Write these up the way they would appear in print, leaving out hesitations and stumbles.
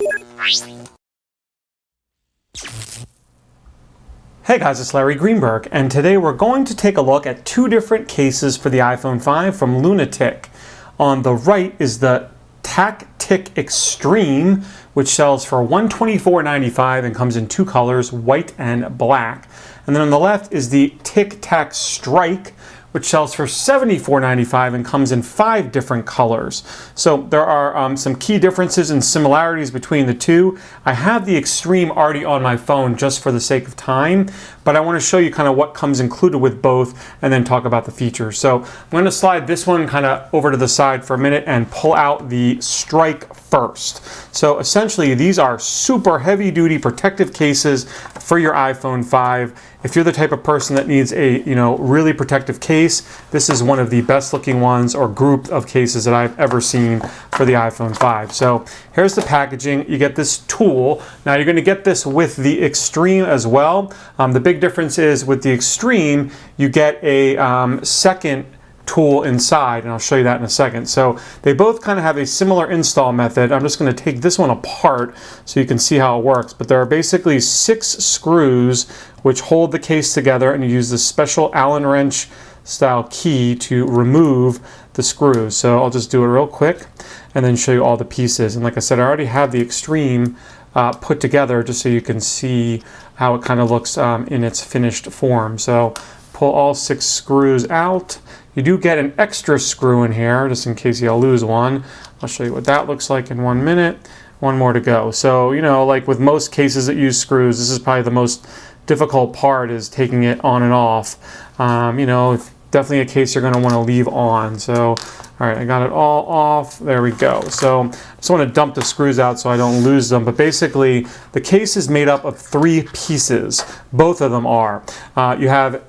Hey guys, it's Larry Greenberg, and today we're going to take a look at two different cases for the iPhone 5 from Lunatik. On the right is the TAKTIK Extreme, which sells for $124.95 and comes in two colors, white and black. And then on the left is the Tic Tac Strike, which sells for $74.95 and comes in 5 different colors. So there are some key differences and similarities between the two. I have the Extreme already on my phone just for the sake of time, but I want to show you kind of what comes included with both and then talk about the features. So I'm going to slide this one kind of over to the side for a minute and pull out the Strike first. So essentially these are super heavy duty protective cases for your iPhone 5. If you're the type of person that needs a really protective case, this is one of the best looking ones or group of cases that I've ever seen for the iPhone 5. So here's the packaging. You get this tool. Now you're going to get this with the Extreme as well. The big difference is with the Extreme you get a second tool inside, and I'll show you that in a second. So they both kind of have a similar install method. I'm just going to take this one apart so you can see how it works. But there are basically 6 screws which hold the case together, and you use this special Allen wrench style key to remove the screws. So I'll just do it real quick and then show you all the pieces. And like I said, I already have the Extreme put together just so you can see how it kind of looks in its finished form. So pull all 6 screws out. You do get an extra screw in here just in case you'll lose one. I'll show you what that looks like in 1 minute. One more to go. So, like with most cases that use screws, this is probably the most difficult part, is taking it on and off. Definitely a case you're going to want to leave on. So, all right, I got it all off. There we go. So I just want to dump the screws out so I don't lose them. But basically, the case is made up of 3 pieces. Both of them are. You have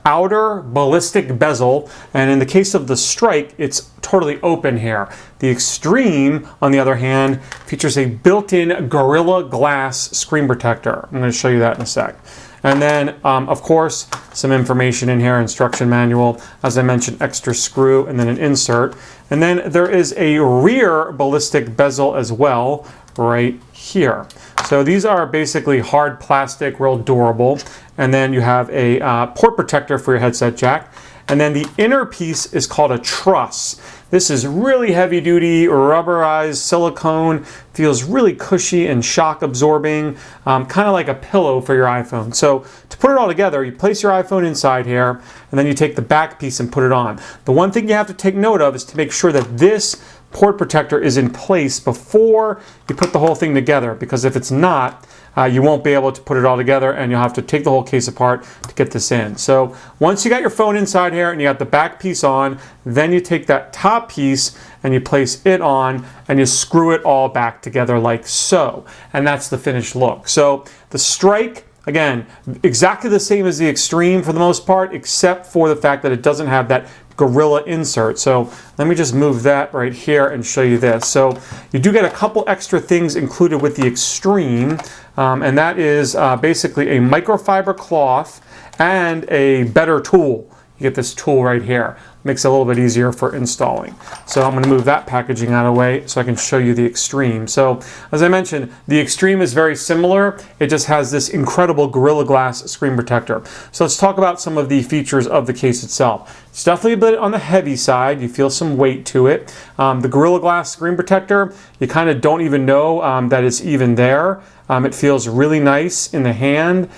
outer ballistic bezel, and in the case of the Strike, it's totally open here. The Extreme, on the other hand, features a built-in Gorilla Glass screen protector. I'm going to show you that in a sec. And then, of course, some information in here, instruction manual, as I mentioned, extra screw, and then an insert. And then there is a rear ballistic bezel as well, right here. So these are basically hard plastic, real durable. And then you have a port protector for your headset jack. And then the inner piece is called a truss. This is really heavy duty, rubberized silicone, feels really cushy and shock absorbing, kind of like a pillow for your iPhone. So to put it all together, you place your iPhone inside here, and then you take the back piece and put it on. The one thing you have to take note of is to make sure that this port protector is in place before you put the whole thing together, because if it's not, you won't be able to put it all together, and you'll have to take the whole case apart to get this in. So once you got your phone inside here and you got the back piece on, then you take that top piece and you place it on and you screw it all back together like so. And that's the finished look. So the Strike, again, exactly the same as the Extreme for the most part, except for the fact that it doesn't have that Gorilla insert. So let me just move that right here and show you this. So you do get a couple extra things included with the Extreme, and that is basically a microfiber cloth and a better tool. You get this tool right here. Makes it a little bit easier for installing. So I'm going to move that packaging out of the way so I can show you the Extreme. So as I mentioned, the Extreme is very similar. It just has this incredible Gorilla Glass screen protector. So let's talk about some of the features of the case itself. It's definitely a bit on the heavy side. You feel some weight to it. The Gorilla Glass screen protector, you kind of don't even know that it's even there. It feels really nice in the hand.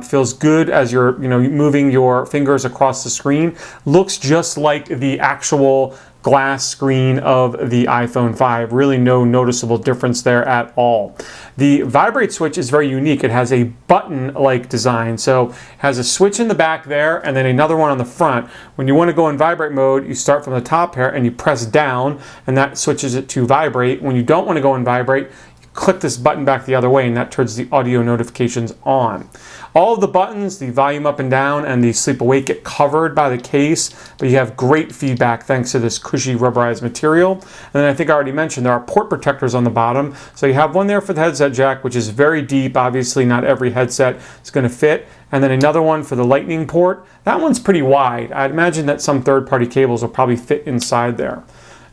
Feels good as you're moving your fingers across the screen. Looks just like the actual glass screen of the iPhone 5. Really no noticeable difference there at all. The vibrate switch is very unique. It has a button-like design. So it has a switch in the back there and then another one on the front. When you want to go in vibrate mode, you start from the top here and you press down and that switches it to vibrate. When you don't want to go in vibrate, click this button back the other way and that turns the audio notifications on. All of the buttons, the volume up and down and the sleep awake, get covered by the case, but you have great feedback thanks to this cushy rubberized material. And then I think I already mentioned there are port protectors on the bottom. So you have one there for the headset jack, which is very deep. Obviously not every headset is going to fit. And then another one for the lightning port. That one's pretty wide. I'd imagine that some third-party cables will probably fit inside there.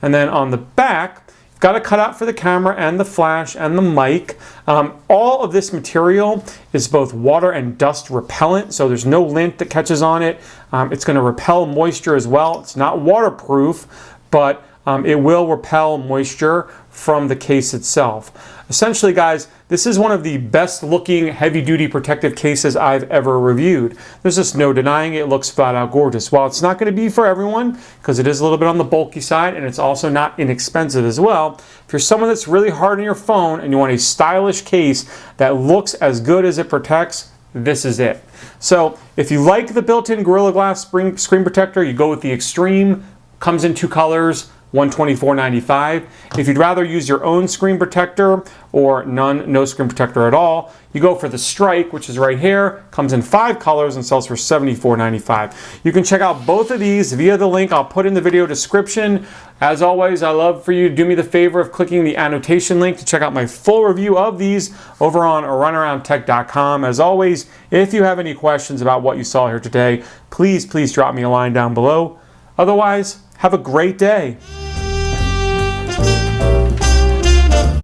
And then on the back, got a cutout for the camera and the flash and the mic. All of this material is both water and dust repellent, so there's no lint that catches on it. It's going to repel moisture as well. It's not waterproof, but it will repel moisture from the case itself. Essentially, guys, this is one of the best looking heavy-duty protective cases I've ever reviewed. There's just no denying it looks flat out gorgeous. While it's not going to be for everyone, because it is a little bit on the bulky side, and it's also not inexpensive as well, if you're someone that's really hard on your phone and you want a stylish case that looks as good as it protects, this is it. So if you like the built-in Gorilla Glass screen protector, you go with the Extreme. Comes in 2 colors. $124.95. If you'd rather use your own screen protector or no screen protector at all, you go for the Strike, which is right here. Comes in 5 colors and sells for $74.95. You can check out both of these via the link I'll put in the video description. As always, I love for you to do me the favor of clicking the annotation link to check out my full review of these over on runaroundtech.com. As always, if you have any questions about what you saw here today, please drop me a line down below. Otherwise, have a great day.